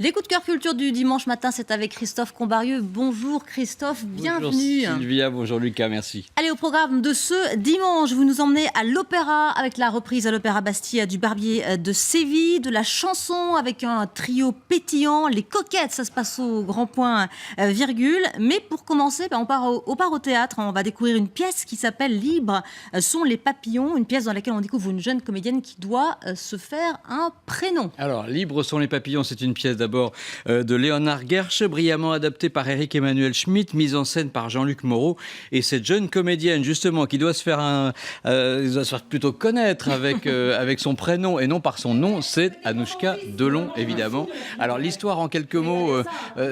Les coups de cœur culture du dimanche matin, c'est avec Christophe Combarieux. Bonjour Christophe, bienvenue. Bonjour Sylvia, bonjour Lucas, merci. Allez, au programme de ce dimanche, vous nous emmenez à l'opéra avec la reprise à l'Opéra Bastille du Barbier de Séville, de la chanson avec un trio pétillant, les Coquettes, ça se passe au Grand Point virgule. Mais pour commencer, on part au théâtre, on va découvrir une pièce qui s'appelle Libre sont les papillons, une pièce dans laquelle on découvre une jeune comédienne qui doit se faire un prénom. Alors, Libre sont les papillons, c'est une pièce d'abord de Léonard Gersh, brillamment adaptée par Éric-Emmanuel Schmitt, mise en scène par Jean-Luc Moreau. Et cette jeune comédienne, justement, qui doit se faire plutôt connaître avec son prénom et non par son nom, c'est Anouchka Delon, évidemment. Alors, l'histoire, en quelques mots,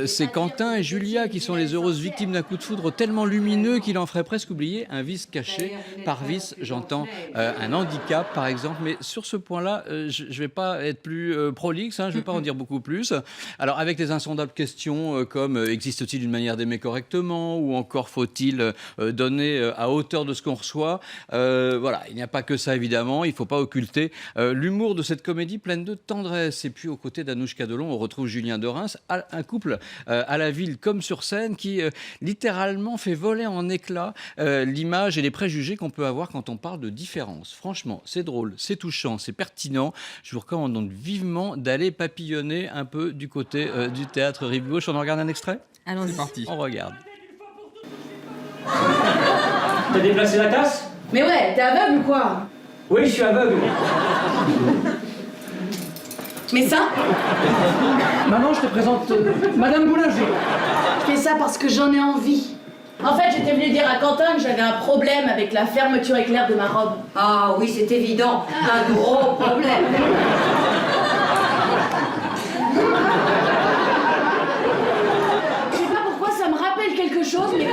c'est Quentin et Julia qui sont les heureuses victimes d'un coup de foudre tellement lumineux qu'il en ferait presque oublier un vice caché. Par vice, j'entends un handicap, par exemple. Mais sur ce point-là, je ne vais pas être plus prolixe, je ne vais pas en dire beaucoup plus. Alors, avec les insondables questions comme existe-t-il une manière d'aimer correctement ou encore faut-il donner à hauteur de ce qu'on reçoit, voilà, il n'y a pas que ça, évidemment. Il ne faut pas occulter l'humour de cette comédie pleine de tendresse. Et puis, aux côtés d'Anouchka Delon, on retrouve Julien de Reims, un couple à la ville comme sur scène qui littéralement fait voler en éclats l'image et les préjugés qu'on peut avoir quand on parle de différence. Franchement, c'est drôle, c'est touchant, c'est pertinent. Je vous recommande donc vivement d'aller papillonner un peu du côté du théâtre Rive Gauche. On en regarde un extrait ? Allons-y. C'est parti. On regarde. T'as déplacé la tasse ? Mais ouais, t'es aveugle ou quoi? Oui, je suis aveugle. Mais ça, Maman, je te présente Madame Boulanger. je fais ça parce que j'en ai envie. En fait, j'étais venue dire à Quentin que j'avais un problème avec la fermeture éclair de ma robe. Ah oui, c'est évident, un gros problème. Je sais pas pourquoi ça me rappelle quelque chose, mais...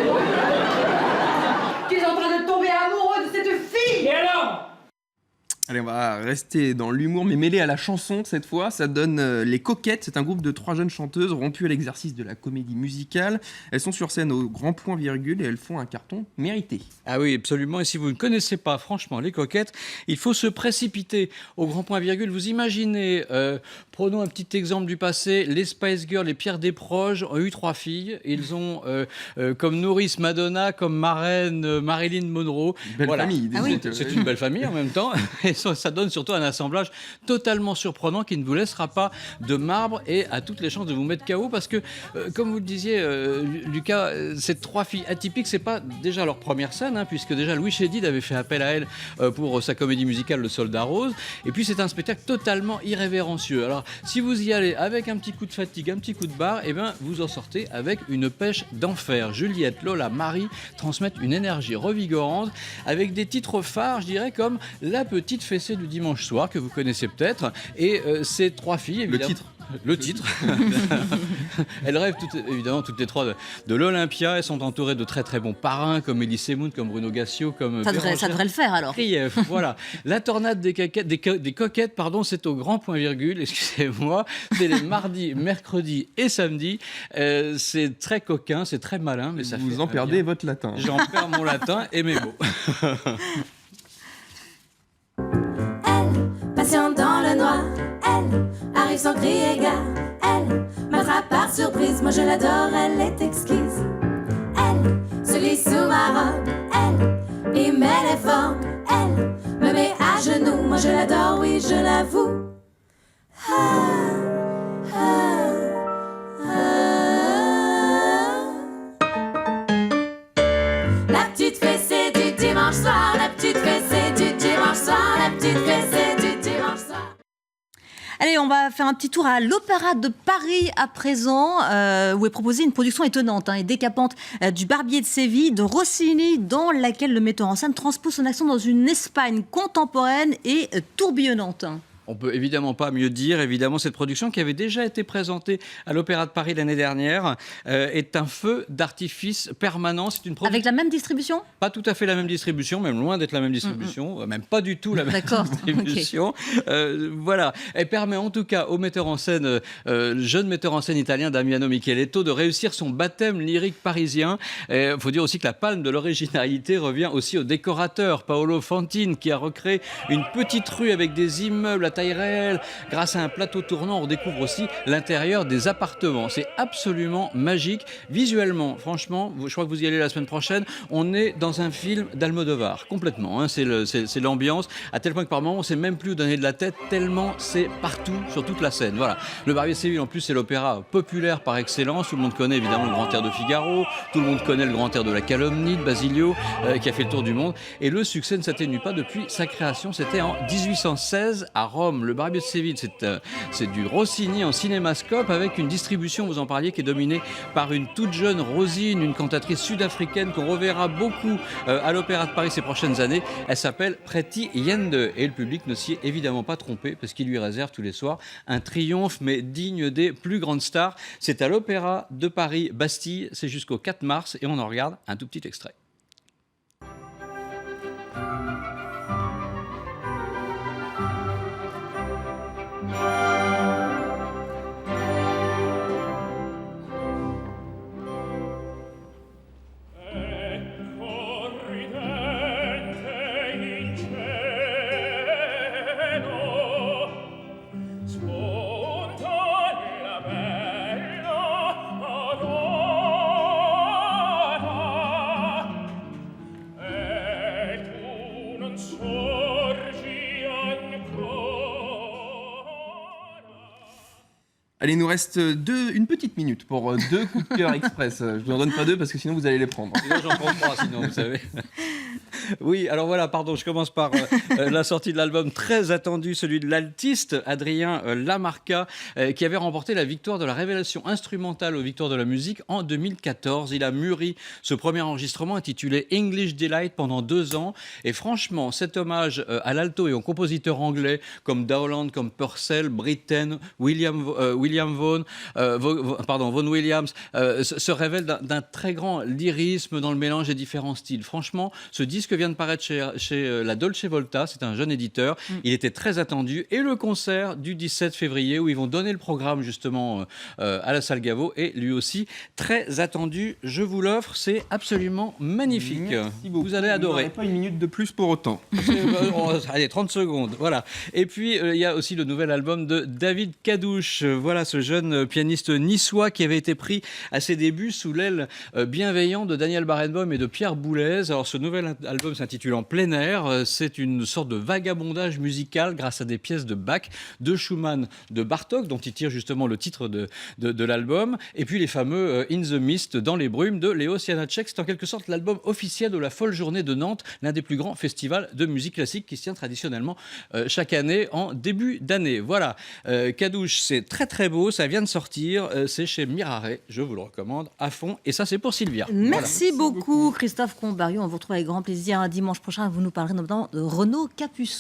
Tu es en train de tomber amoureux de cette fille. Et alors ? Allez, on va rester dans l'humour, mais mêlé à la chanson cette fois. Ça donne Les Coquettes. C'est un groupe de 3 jeunes chanteuses rompues à l'exercice de la comédie musicale. Elles sont sur scène au Grand Point virgule et elles font un carton mérité. Ah oui, absolument. Et si vous ne connaissez pas, franchement, Les Coquettes, il faut se précipiter au Grand Point virgule. Vous imaginez, prenons un petit exemple du passé, les Spice Girls, les Pierre Desproges ont eu 3 filles. Ils ont comme nourrice Madonna, comme marraine Marilyn Monroe. Belle famille. Ah oui. C'est une belle famille en même temps. Et ça donne surtout un assemblage totalement surprenant qui ne vous laissera pas de marbre et a toutes les chances de vous mettre KO parce que, comme vous le disiez, Lucas, ces 3 filles atypiques, c'est pas déjà leur première scène, puisque déjà Louis Chédid avait fait appel à elle pour sa comédie musicale Le Soldat Rose. Et puis c'est un spectacle totalement irrévérencieux. Alors si vous y allez avec un petit coup de fatigue, un petit coup de barre, et ben vous en sortez avec une pêche d'enfer. Juliette, Lola, Marie transmettent une énergie revigorante avec des titres phares, je dirais, comme La Petite Fessée du dimanche soir, que vous connaissez peut-être, et ces 3 filles, évidemment. Le titre. Elles rêvent évidemment toutes les 3 de l'Olympia. Elles sont entourées de très très bons parrains comme Elie Semoun, comme Bruno Gassio, comme Ça devrait le faire alors. Krief, voilà. La tornade des coquettes, pardon, c'est au Grand Point virgule, excusez-moi. C'est les mardis, mercredis et samedis. C'est très coquin, c'est très malin, mais ça fait Vous en perdez bien. votre latin. J'en perds mon latin et mes mots. Patiente dans le noir, elle arrive sans crier gare, elle m'attrape par surprise, moi je l'adore, elle est exquise. Elle se glisse sous ma robe, elle y met les formes, elle me met à genoux, moi je l'adore, oui je l'avoue. Ah, ah, ah. La petite fessée du dimanche soir, la petite fessée du dimanche soir, la petite fessée du dimanche soir. Allez, on va faire un petit tour à l'Opéra de Paris à présent, où est proposée une production étonnante et décapante du Barbier de Séville, de Rossini, dans laquelle le metteur en scène transpose son action dans une Espagne contemporaine et tourbillonnante. On peut évidemment pas mieux dire. Évidemment, cette production qui avait déjà été présentée à l'Opéra de Paris l'année dernière est un feu d'artifice permanent. C'est une production... Avec la même distribution ? Pas tout à fait la même distribution, même loin d'être la même distribution, même pas du tout la même distribution. Okay. Voilà. Elle permet en tout cas au metteur en scène, jeune metteur en scène italien Damiano Micheletto, de réussir son baptême lyrique parisien. Il faut dire aussi que la palme de l'originalité revient aussi au décorateur Paolo Fantine, qui a recréé une petite rue avec des immeubles à taille réelle. Grâce à un plateau tournant, on découvre aussi l'intérieur des appartements. C'est absolument magique. Visuellement, franchement, je crois que vous y allez la semaine prochaine, on est dans un film d'Almodovar, complètement. Hein. C'est l'ambiance, à tel point que par moments, on ne sait même plus où donner de la tête, tellement c'est partout, sur toute la scène. Voilà. Le Barbier de Séville, en plus, c'est l'opéra populaire par excellence. Tout le monde connaît évidemment le grand air de Figaro, tout le monde connaît le grand air de la calomnie de Basilio, qui a fait le tour du monde. Et le succès ne s'atténue pas depuis sa création. C'était en 1816 à Rome. Le Barbier de Séville, c'est du Rossini en cinémascope avec une distribution, vous en parliez, qui est dominée par une toute jeune Rosine, une cantatrice sud-africaine qu'on reverra beaucoup à l'Opéra de Paris ces prochaines années. Elle s'appelle Pretty Yende et le public ne s'y est évidemment pas trompé parce qu'il lui réserve tous les soirs un triomphe mais digne des plus grandes stars. C'est à l'Opéra de Paris Bastille, c'est jusqu'au 4 mars et on en regarde un tout petit extrait. Allez, il nous reste une petite minute pour 2 coups de cœur express. Je vous en donne pas 2 parce que sinon vous allez les prendre. Sinon, j'en prends 3, sinon, vous savez. Oui, alors voilà, pardon, je commence par la sortie de l'album très attendu, celui de l'altiste Adrien Lamarca, qui avait remporté la victoire de la révélation instrumentale aux Victoires de la musique en 2014. Il a mûri ce premier enregistrement intitulé English Delight pendant 2 ans. Et franchement, cet hommage à l'alto et aux compositeurs anglais comme Dowland, comme Purcell, Britten, Vaughan Williams, se révèle d'un très grand lyrisme dans le mélange des différents styles. Franchement, ce disque vient de paraître chez la Dolce Volta, c'est un jeune éditeur. Il était très attendu. Et le concert du 17 février, où ils vont donner le programme justement à la salle Gaveau, est lui aussi très attendu. Je vous l'offre, c'est absolument magnifique. Merci beaucoup. Vous allez adorer. Vous n'aurez pas une minute de plus pour autant. Allez, 30 secondes, voilà. Et puis, il y a aussi le nouvel album de David Cadouche. Voilà, ce jeune pianiste niçois qui avait été pris à ses débuts sous l'aile bienveillante de Daniel Barenboim et de Pierre Boulez. Alors, ce nouvel album s'intitule En plein air. C'est une sorte de vagabondage musical grâce à des pièces de Bach, de Schumann, de Bartók, dont il tire justement le titre de l'album. Et puis, les fameux In the Mist, Dans les brumes, de Léo Janacek. C'est en quelque sorte l'album officiel de la Folle Journée de Nantes, l'un des plus grands festivals de musique classique qui se tient traditionnellement chaque année en début d'année. Voilà, Cadouche, c'est très très beau, ça vient de sortir, c'est chez Mirare, je vous le recommande à fond, et ça c'est pour Sylvia. Merci beaucoup Christophe Combario, on vous retrouve avec grand plaisir un dimanche prochain, vous nous parlerez notamment de Renaud Capuçon.